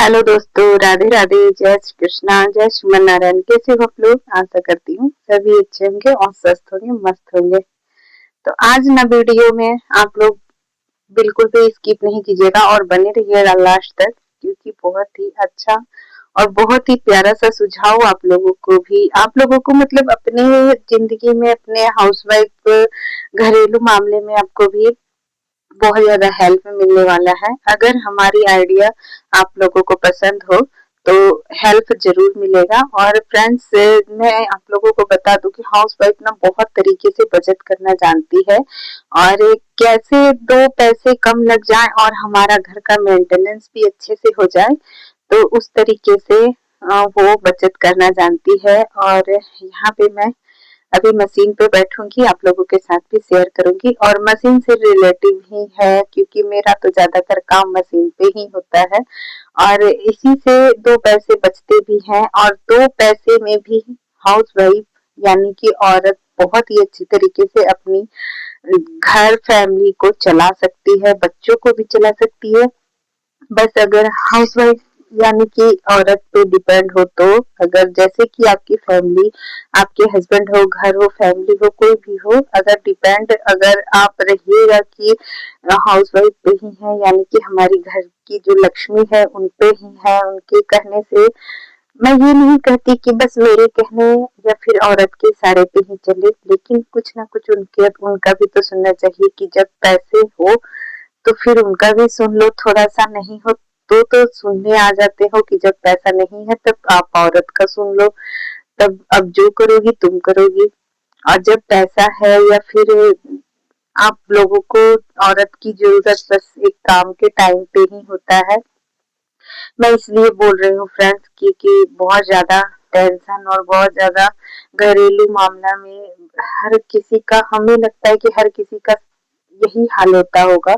Hello दोस्तों, राधे राधे, जय श्री कृष्णा, जय श्रीमन नारायण। कैसे हो आप लोग? आशा करती हूँ सभी अच्छे होंगे और स्वस्थ होंगे, मस्त होंगे। तो आज ना वीडियो में आप लोग बिल्कुल भी स्किप नहीं कीजिएगा और बने रहिएगा लास्ट तक, क्योंकि बहुत ही अच्छा और बहुत ही प्यारा सा सुझाव आप लोगों को मतलब अपने जिंदगी में, अपने हाउसवाइफ घरेलू मामले में आपको भी बहुत ज्यादा हेल्प मिलने वाला है। अगर हमारी आइडिया आप लोगों को पसंद हो तो हेल्प जरूर मिलेगा। और फ्रेंड्स, मैं आप लोगों को बता दूं कि हाउसवाइफ ना बहुत तरीके से बचत करना जानती है और कैसे दो पैसे कम लग जाए और हमारा घर का मेंटेनेंस भी अच्छे से हो जाए, तो उस तरीके से वो बचत करना जानती है। और यहाँ पे मैं अभी मशीन पे बैठूंगी, आप लोगों के साथ भी शेयर करूंगी और मशीन से रिलेटिव ही है, क्योंकि मेरा तो ज्यादातर काम मशीन पे ही होता है और इसी से दो पैसे बचते भी हैं। और दो पैसे में भी हाउसवाइफ यानी कि औरत बहुत ही अच्छी तरीके से अपनी घर फैमिली को चला सकती है, बच्चों को भी चला सकती है। बस अगर हाउसवाइफ यानी कि औरत पे डिपेंड हो तो, अगर जैसे कि आपकी फैमिली, आपके हस्बैंड हो, घर हो, फैमिली हो, कोई भी हो, अगर आप रहिएगा कि हाउसवाइफ पे ही है यानी कि हमारी घर की जो लक्ष्मी है उन पे ही है, उनके कहने से, मैं ये नहीं कहती कि बस मेरे कहने या फिर औरत के इशारे पे ही चले, लेकिन कुछ ना कुछ उनका भी तो सुनना चाहिए कि जब पैसे हो तो फिर उनका भी सुन लो, थोड़ा सा नहीं हो तो सुनने आ जाते हो कि जब पैसा नहीं है तब आप औरत का सुन लो, तब अब जो करोगी तुम करोगी। और जब पैसा है या फिर आप लोगों को औरत की जरूरत बस एक काम के टाइम पे ही होता है। मैं इसलिए बोल रही हूँ फ्रेंड्स कि बहुत ज्यादा टेंशन और बहुत ज्यादा घरेलू मामला में हर किसी का, हमें लगता है कि हर किसी का यही हाल होता होगा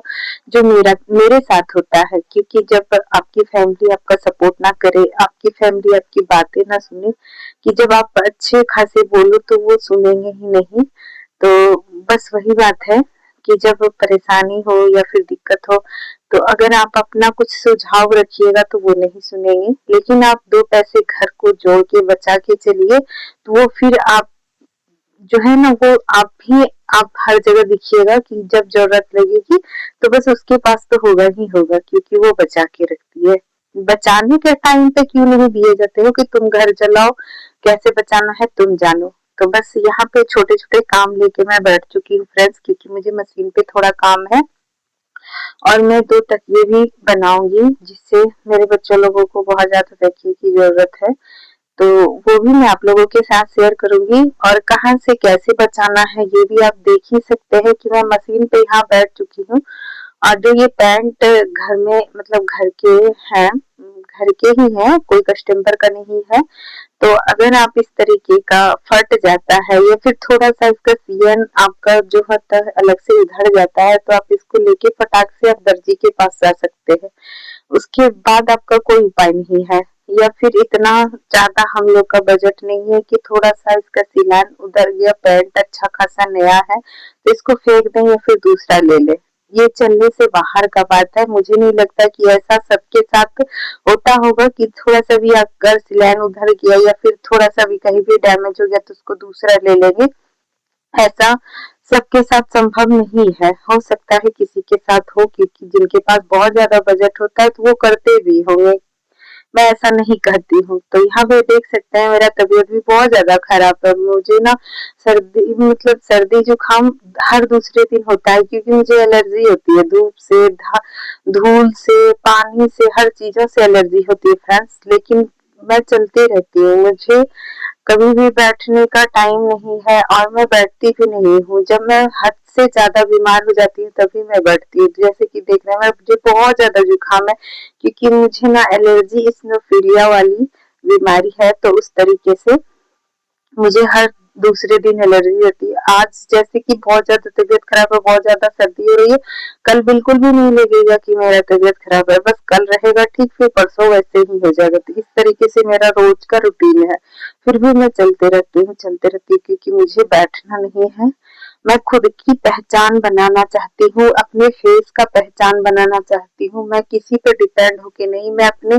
जो मेरे साथ होता है। क्योंकि जब आपकी फैमिली आपका सपोर्ट ना करे, आपकी फैमिली आपकी बातें ना सुने, कि जब आप अच्छे खासे बोलो तो वो सुनेंगे ही नहीं। तो बस वही बात है कि जब परेशानी हो या फिर दिक्कत हो तो अगर आप अपना कुछ सुझाव रखिएगा तो वो नहीं सुनेंगे, लेकिन आप दो पैसे घर को जोड़ के बचा के चलिए तो वो फिर आप जो है ना, वो आप हर जगह दिखिएगा कि जब जरूरत लगेगी तो बस उसके पास तो होगा ही होगा, क्योंकि वो बचा के रखती है। बचाने के टाइम पे क्यों नहीं दिए जाते हो कि तुम घर चलाओ, कैसे बचाना है तुम जानो। तो बस यहाँ पे छोटे छोटे काम लेके मैं बैठ चुकी हूँ फ्रेंड्स, क्योंकि मुझे मशीन पे थोड़ा काम है और मैं दो तकिए भी बनाऊंगी जिससे मेरे बच्चों लोगों को बहुत ज्यादा तकिए की जरूरत है, तो वो भी मैं आप लोगों के साथ शेयर करूंगी। और कहाँ से कैसे बचाना है ये भी आप देख ही सकते हैं कि मैं मशीन पे यहाँ बैठ चुकी हूँ और जो ये पैंट घर में मतलब घर के ही हैं, कोई कस्टमर का नहीं है। तो अगर आप इस तरीके का फट जाता है या फिर थोड़ा सा इसका सियन आपका जो होता है अलग से उधड़ जाता है, तो आप इसको लेके फटाक से आप दर्जी के पास जा सकते हैं। उसके बाद आपका कोई उपाय नहीं है। या फिर इतना ज्यादा हम लोग का बजट नहीं है कि थोड़ा सा इसका सिलान उधर गया, पैंट अच्छा खासा नया है तो इसको फेंक दें या फिर दूसरा ले ले, ये चलने से बाहर का बात है। मुझे नहीं लगता कि ऐसा सबके साथ होता होगा कि थोड़ा सा भी अगर सिलान उधर गया या फिर थोड़ा सा भी कहीं भी डैमेज हो गया तो उसको दूसरा ले लेंगे। ऐसा सबके साथ संभव नहीं है, हो सकता है किसी के साथ हो, क्योंकि जिनके पास बहुत ज्यादा बजट होता है तो वो करते भी होंगे, मैं ऐसा नहीं कहती हूँ। तो यहाँ पे देख सकते हैं मेरा तबीयत भी बहुत ज्यादा खराब है, मुझे ना सर्दी जुकाम हर दूसरे दिन होता है, क्योंकि मुझे एलर्जी होती है धूप से, धूल से, पानी से, हर चीजों से एलर्जी होती है फ्रेंड्स। लेकिन मैं चलती रहती हूँ, मुझे कभी भी बैठने का टाइम नहीं है और मैं बैठती भी नहीं हूँ। जब मैं हद से ज्यादा बीमार हो जाती हूँ तभी मैं बैठती हूँ। जैसे कि देख रहे हैं मुझे बहुत ज्यादा जुकाम है, क्योंकि मुझे ना एलर्जी इस्नोफिलिया वाली बीमारी है, तो उस तरीके से मुझे हर दूसरे दिन एलर्जी होती है। आज जैसे कि बहुत ज्यादा तबीयत खराब है, बहुत ज्यादा सर्दी हो रही है, कल बिल्कुल भी नहीं लगेगा कि मेरा तबीयत खराब है, बस कल रहेगा ठीक, फिर परसों वैसे ही हो जाएगा। तो इस तरीके से मेरा रोज का रूटीन है। फिर भी मैं चलते रहती हूँ क्योंकि मुझे बैठना नहीं है, मैं खुद की पहचान बनाना चाहती हूँ, अपने फेस का पहचान बनाना चाहती हूँ। मैं किसी पे डिपेंड होके नहीं, मैं अपने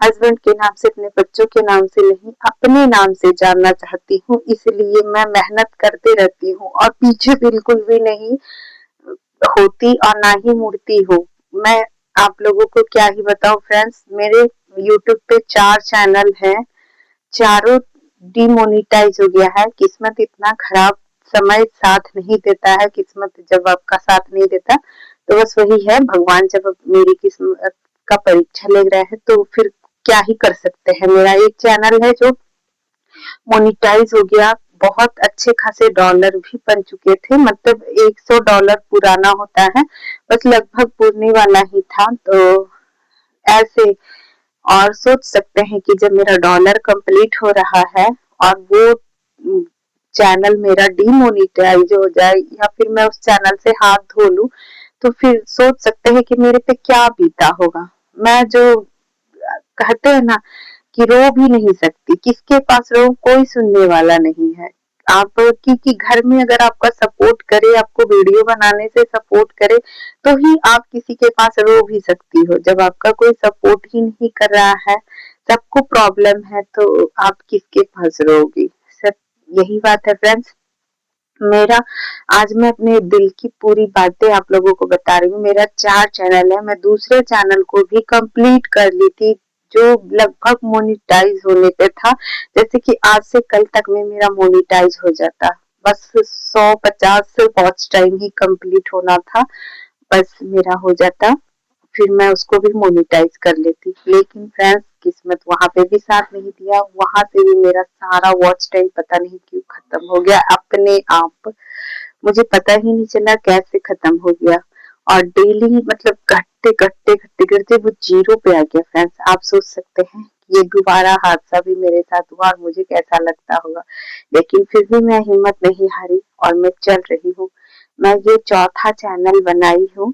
हस्बैंड के नाम से, अपने बच्चों के नाम से नहीं, अपने नाम से जानना चाहती हूँ। इसलिए मैं मेहनत करते रहती हूँ और पीछे बिल्कुल भी नहीं होती और ना ही मुड़ती हूँ। मैं आप लोगों को क्या ही बताऊं फ्रेंड्स, मेरे यूट्यूब पे 4 चैनल हैं, चारों डिमोनिटाइज हो गया है। किस्मत इतना खराब, समय साथ नहीं देता है। किस्मत जब आपका साथ नहीं देता तो बस वही है, भगवान जब मेरी किस्मत का परीक्षा ले रहे हैं तो फिर क्या ही कर सकते हैं। मेरा एक चैनल है जो मोनिटाइज हो गया, बहुत अच्छे खासे डॉलर भी बन चुके थे, मतलब $100 पुराना होता है, बस लगभग पुरने वाला ही था। तो ऐसे और सोच सकते हैं कि जब मेरा डॉलर कंप्लीट हो रहा है और वो चैनल मेरा डिमोनिटाइज हो जाए या फिर मैं उस चैनल से हाथ धो लूं, तो फिर सोच सकते हैं कि मेरे पे क्या बीता होगा। मैं जो कहते हैं ना कि रो भी नहीं सकती, किसके पास रो, कोई सुनने वाला नहीं है। आप क्योंकि घर में अगर आपका सपोर्ट करे, आपको वीडियो बनाने से सपोर्ट करे, तो ही आप किसी के पास रो भी सकती हो। जब आपका कोई सपोर्ट ही नहीं कर रहा है, सबको प्रॉब्लम है, तो आप किसके पास रोगी। सब यही बात है फ्रेंड्स। मेरा आज मैं अपने दिल की पूरी बातें आप लोगों को बता रही हूँ। मेरा 4 चैनल है, मैं दूसरे चैनल को भी कंप्लीट कर ली थी जो लगभग मोनिटाइज होने पे था। जैसे कि आज से कल तक में मेरा मोनिटाइज हो जाता, बस 150 वॉच टाइम ही कंप्लीट होना था, बस मेरा हो जाता, फिर मैं उसको भी मोनिटाइज कर लेती। लेकिन फ्रेंड्स किस्मत वहां पे भी साथ नहीं दिया, वहां से भी मेरा सारा वॉच टाइम पता नहीं क्यों खत्म हो गया अपने आप, मुझे पता ही नहीं चला कैसे खत्म हो गया। और डेली मतलब घटते घटते घटते घटते वो 0 पे आ गया फ्रेंड्स। आप सोच सकते हैं ये दोबारा हादसा भी मेरे साथ हुआ और मुझे कैसा लगता होगा। लेकिन फिर भी मैं हिम्मत नहीं हारी और मैं चल रही हूँ। मैं ये चौथा चैनल बनाई हूँ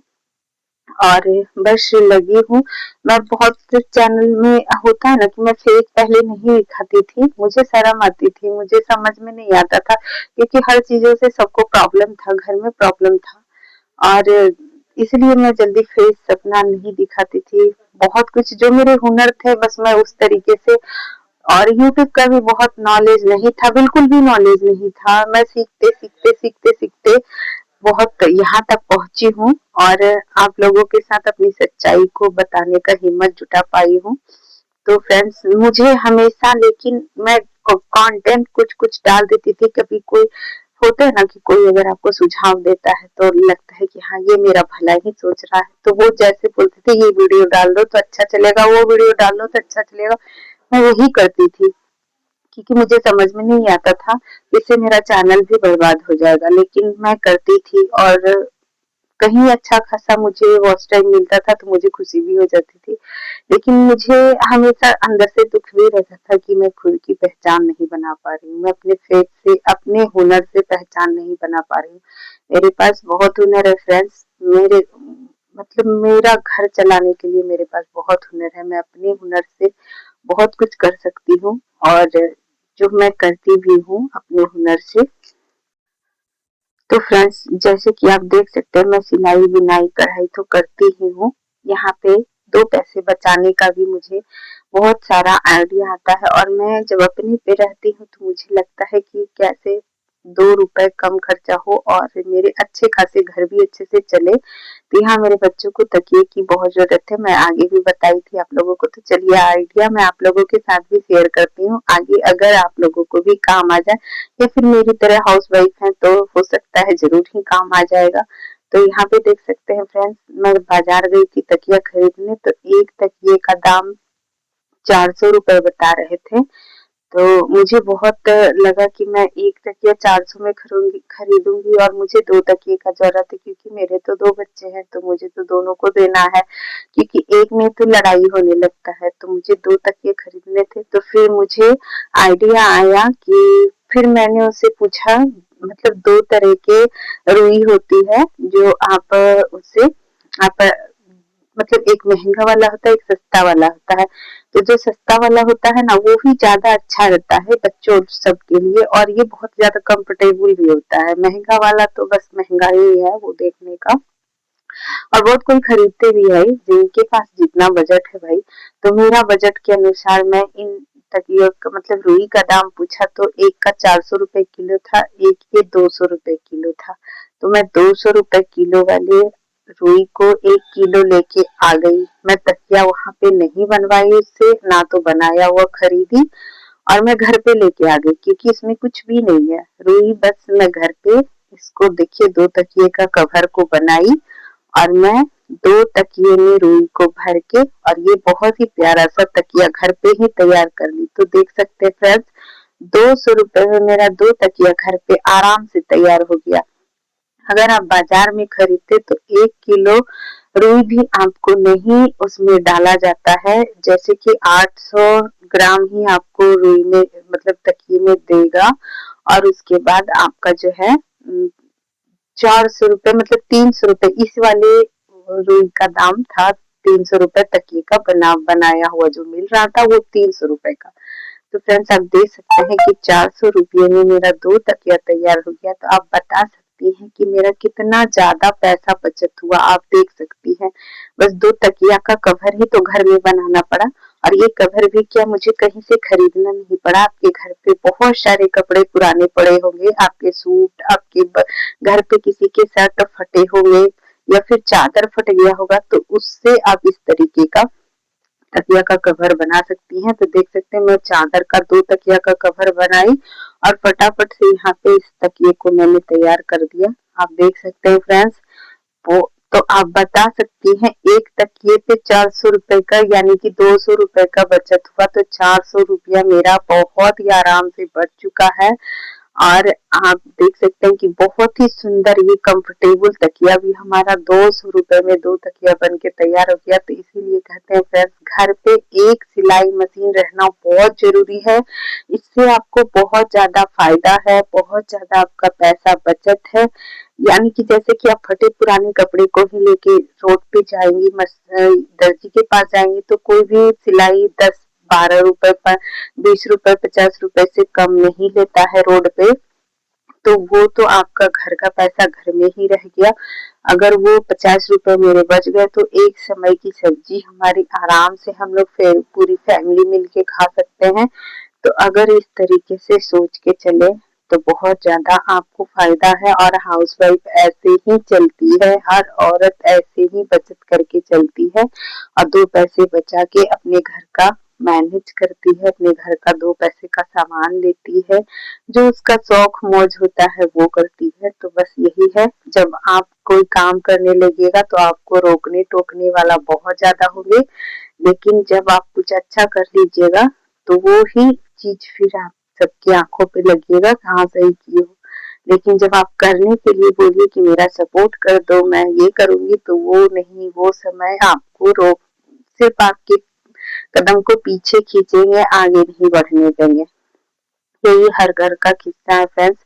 और बस लगी हूँ। मैं बहुत चैनल में होता है ना कि मैं फेस पहले नहीं दिखाती थी, मुझे शर्म आती थी, मुझे समझ में नहीं आता था क्योंकि हर चीजों से सबको प्रॉब्लम था, घर में प्रॉब्लम था और इसलिए मैं जल्दी फेस अपना नहीं दिखाती थी। बहुत कुछ जो मेरे हुनर थे बस मैं उस तरीके से, और यूट्यूब का भी बहुत नॉलेज नहीं था, बिल्कुल भी नॉलेज नहीं था। मैं सीखते सीखते सीखते सीखते बहुत यहाँ तक पहुंची हूँ और आप लोगों के साथ अपनी सच्चाई को बताने का हिम्मत जुटा पाई हूँ। तो फ्रेंड्स मुझे हमेशा, लेकिन मैं कंटेंट कुछ कुछ डाल देती थी। कभी कोई होता है ना कि कोई अगर आपको सुझाव देता है तो लगता है कि हाँ ये मेरा भला ही सोच रहा है, तो वो जैसे बोलते थे ये वीडियो डाल दो तो अच्छा चलेगा, वो वीडियो डाल दो तो अच्छा चलेगा, मैं वही करती थी क्योंकि मुझे समझ में नहीं आता था इससे मेरा चैनल भी बर्बाद हो जाएगा। लेकिन मैं करती थी और कहीं अच्छा खासा मुझे वॉच टाइम मिलता था तो मुझे खुशी भी हो जाती थी। लेकिन मुझे हमेशा अंदर से दुख भी रहता था कि मैं खुद की पहचान नहीं बना पा रही हूँ, मैं अपने फेस से, अपने हुनर से पहचान नहीं बना पा रही हूँ। मेरे पास बहुत हुनर है फ्रेंड्स, मेरे मतलब मेरा घर चलाने के लिए मेरे पास बहुत हुनर है, मैं अपने हुनर से बहुत कुछ कर सकती हूँ और जो मैं करती भी हूँ अपने हुनर से। तो फ्रेंड्स जैसे कि आप देख सकते हैं मैं सिलाई बुनाई कढ़ाई तो करती ही हूँ। यहाँ पे 2 पैसे बचाने का भी मुझे बहुत सारा आइडिया आता है और मैं जब अपने पे रहती हूँ तो मुझे लगता है कि कैसे 2 रुपए कम खर्चा हो और मेरे अच्छे खासे घर भी अच्छे से चले। तो यहाँ मेरे बच्चों को तकिए की बहुत जरूरत है, मैं आगे भी बताई थी आप लोगों को, तो चलिए आइडिया मैं आप लोगों के साथ भी शेयर करती हूँ। आगे अगर आप लोगों को भी काम आ जाए या फिर मेरी तरह हाउस वाइफ है तो हो सकता है जरूर ही काम आ जाएगा। तो यहाँ पे देख सकते हैं फ्रेंड्स, मैं बाजार गई थी तकिया खरीदने, तो एक तकिए का दाम 400 रुपए बता रहे थे। तो मुझे बहुत लगा कि मैं एक तकिया 400 में खरीदूंगी और मुझे 2 तकिए का जरूरत है क्योंकि मेरे तो 2 बच्चे हैं तो मुझे तो दोनों को देना है, क्योंकि एक में तो लड़ाई होने लगता है, तो मुझे 2 तकिए खरीदने थे। तो फिर मुझे आइडिया आया कि फिर मैंने उससे पूछा, मतलब 2 तरह के रुई होती है जो आप उससे आप मतलब एक महंगा वाला होता है, एक सस्ता वाला होता है। तो जो सस्ता वाला होता है ना वो ही ज्यादा अच्छा रहता है बच्चों सब के लिए, और ये बहुत ज्यादा कंफर्टेबल भी होता है। महंगा वाला तो बस महंगा ही है वो देखने का, और बहुत कोई खरीदते भी है जिनके पास जितना बजट है भाई। तो मेरा बजट के अनुसार मैं इन तकियों का मतलब रुई का दाम पूछा तो एक का 400 रुपए किलो था, एक के 200 रुपए किलो था। तो मैं 200 रुपए किलो वाले रुई को 1 किलो लेके आ गई। मैं तकिया वहां पे नहीं बनवाई उससे, ना तो बनाया हुआ खरीदी, और मैं घर पे लेके आ गई क्योंकि इसमें कुछ भी नहीं है। रुई बस मैं घर पे इसको देखिए 2 तकिए का कवर को बनाई, और मैं 2 तकिए में रुई को भर के, और ये बहुत ही प्यारा सा तकिया घर पे ही तैयार कर ली। तो देख सकते हैं फ्रेंड्स, 200 रुपए में मेरा 2 तकिया घर पे आराम से तैयार हो गया। अगर आप बाजार में खरीदते तो 1 किलो रुई भी आपको नहीं उसमें डाला जाता है, जैसे कि 800 ग्राम ही आपको रुई में मतलब तकिए में देगा, और उसके बाद आपका जो है 400 रुपए मतलब 300 रुपए इस वाले रुई का दाम था। 300 रुपए तकिए का बनाया हुआ जो मिल रहा था वो 300 रुपए का। तो फ्रेंड्स आप देख सकते हैं कि 400 रुपये में मेरा 2 तकिया तैयार हो गया। तो आप बता सकती हैं कि मेरा कितना ज्यादा पैसा बचत हुआ। आप देख सकती हैं, बस 2 तकिया का कवर ही तो घर में बनाना पड़ा, और ये कवर भी क्या मुझे कहीं से खरीदना नहीं पड़ा। आपके घर पे बहुत सारे कपड़े पुराने पड़े होंगे, आपके सूट, आपके घर पे किसी के शर्ट फटे होंगे, या फिर चादर फट गया होगा, तो उससे आप इस तरीके का तकिया का कवर बना सकती हैं। तो देख सकते हैं मैं चादर का 2 तकिया का कवर बनाई, और फटाफट से यहाँ पे इस तकिए को मैंने तैयार कर दिया। आप देख सकते हैं फ्रेंड्स, वो तो आप बता सकती हैं एक तकिए पे 400 रुपए का यानी कि 200 रुपए का बचत हुआ। तो 400 रुपया मेरा बहुत ही आराम से बच चुका है। और आप देख सकते हैं कि बहुत ही सुंदर ये कंफर्टेबल तकिया भी हमारा 200 रुपए में 2 तकिया बन के तैयार हो गया। तो इसीलिए कहते हैं फ्रेंड्स, घर पे एक सिलाई मशीन रहना बहुत जरूरी है। इससे आपको बहुत ज्यादा फायदा है, बहुत ज्यादा आपका पैसा बचत है। यानी कि जैसे कि आप फटे पुराने कपड़े को ही लेके रोड पे जाएंगी, दर्जी के पास जाएंगी, तो कोई भी सिलाई 10-12 रुपए पर 20 रुपए 50 रुपए से कम नहीं लेता है रोड पे। तो वो तो आपका घर का पैसा घर में ही रह गया। अगर वो 50 रुपए मेरे बच गए तो एक समय की सब्जी हमारी आराम से हम लोग पूरी फैमिली मिलके खा सकते हैं। तो अगर इस तरीके से सोच के चले तो बहुत ज्यादा आपको फायदा है। और हाउसवाइफ ऐसे ही चलती है, हर औरत ऐसे ही बचत करके चलती है, और 2 पैसे बचा के अपने घर का मैनेज करती है, अपने घर का 2 पैसे का सामान लेती है, जो उसका शौक मौज होता है वो करती है। तो बस यही है, जब आप कोई काम करने लगेगा तो आपको रोकने टोकने वाला बहुत ज्यादा होंगे, लेकिन जब आप कुछ अच्छा कर लीजिएगा तो वो ही चीज फिर आप सबकी आंखों पे लगेगा कहाँ सही की हो। लेकिन जब आप करने के लिए बोलिए कि मेरा सपोर्ट कर दो, मैं ये करूंगी, तो वो नहीं, वो समय आपको रोक सिर्फ आपके कदम को पीछे खींचेंगे, आगे नहीं बढ़ने देंगे। यही हर घर का किस्सा है फ्रेंड्स।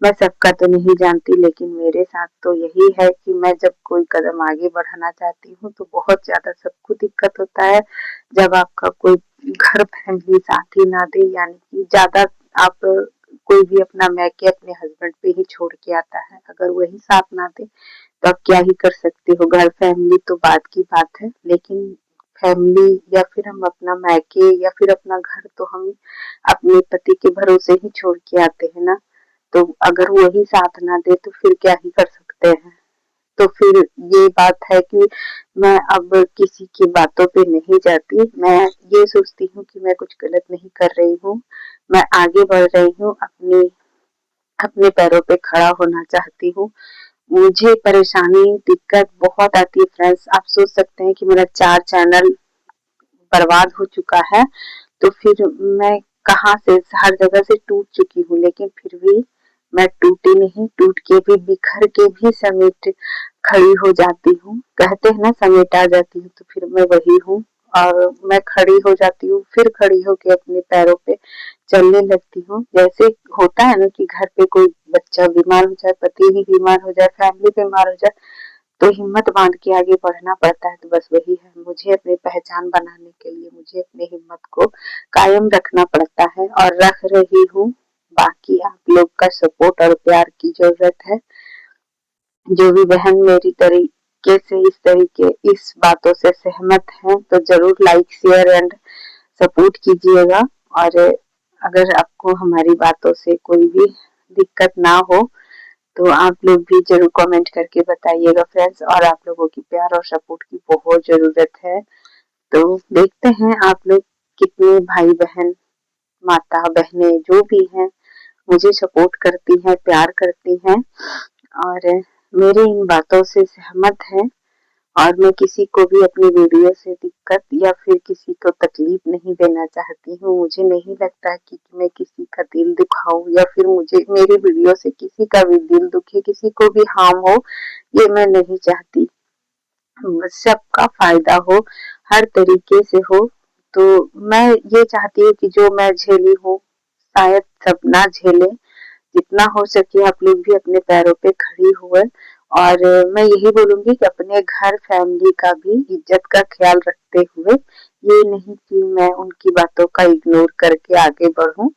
मैं सबका तो नहीं जानती, लेकिन मेरे साथ तो यही है कि मैं जब कोई कदम आगे बढ़ाना चाहती हूँ तो बहुत ज्यादा सबको दिक्कत होता है। जब आपका कोई घर फैमिली साथ ही ना दे, यानी कि ज्यादा आप कोई भी अपना मैके अपने हस्बैंड पे ही छोड़ के आता है, अगर वही साथ ना दे तो आप क्या ही कर सकते हो। घर फैमिली तो बात की बात है, लेकिन फैमिली या फिर हम अपना मैके या फिर अपना घर तो हम अपने पति के भरोसे ही छोड़ के आते हैं ना। तो अगर वही साथ ना दे तो फिर क्या ही कर सकते हैं। तो फिर ये बात है कि मैं अब किसी की बातों पे नहीं जाती। मैं ये सोचती हूँ कि मैं कुछ गलत नहीं कर रही हूँ, मैं आगे बढ़ रही हूँ, अपने पैरों पे खड़ा होना चाहती हूँ। मुझे परेशानी दिक्कत बहुत आती है फ्रेंड्स। आप सोच सकते हैं कि मेरा 4 चैनल बर्बाद हो चुका है, तो फिर मैं कहाँ से हर जगह से टूट चुकी हूँ, लेकिन फिर भी मैं टूटी नहीं, टूट के भी बिखर के भी समेट खड़ी हो जाती हूँ। कहते हैं ना समेट आ जाती हूँ, तो फिर मैं वही हूँ, और मैं खड़ी हो जाती हूँ, फिर खड़ी होके अपने पैरों पे चलने लगती हूँ। जैसे होता है ना कि घर पे कोई बच्चा बीमार हो जाए, पति ही बीमार हो जाए, फैमिली बीमार हो जाए, तो हिम्मत बांध के आगे बढ़ना पड़ता है। तो बस वही है, मुझे अपनी पहचान बनाने के लिए मुझे अपनी हिम्मत को कायम रखना पड़ता है और रख रही हूँ। बाकी आप लोग का सपोर्ट और प्यार की जरूरत है। जो भी बहन मेरी तरीके से इस बातों से सहमत है तो जरूर लाइक शेयर एंड सपोर्ट कीजिएगा। और अगर आपको हमारी बातों से कोई भी दिक्कत ना हो तो आप लोग भी जरूर कमेंट करके बताइएगा फ्रेंड्स। और आप लोगों की प्यार और सपोर्ट की बहुत जरूरत है। तो देखते हैं आप लोग कितने भाई बहन माता बहनें जो भी हैं मुझे सपोर्ट करती हैं, प्यार करती हैं और मेरी इन बातों से सहमत है। और मैं किसी को भी अपनी वीडियो से दिक्कत या फिर किसी को तकलीफ नहीं देना चाहती हूँ। मुझे नहीं लगता कि मैं किसी का दिल दुखाऊं या फिर मुझे मेरी वीडियो से किसी का भी दिल दुखे, किसी को भी हार्म हो, ये मैं नहीं चाहती। सबका फायदा हो, हर तरीके से हो। तो मैं ये चाहती हूँ कि जो मैं झेली हूँ शायद सब ना झेले। जितना हो सके आप लोग भी अपने पैरों पे खड़ी हुए। और मैं यही बोलूंगी कि अपने घर फैमिली का भी इज्जत का ख्याल रखते हुए, ये नहीं कि मैं उनकी बातों का इग्नोर करके आगे बढ़ूं।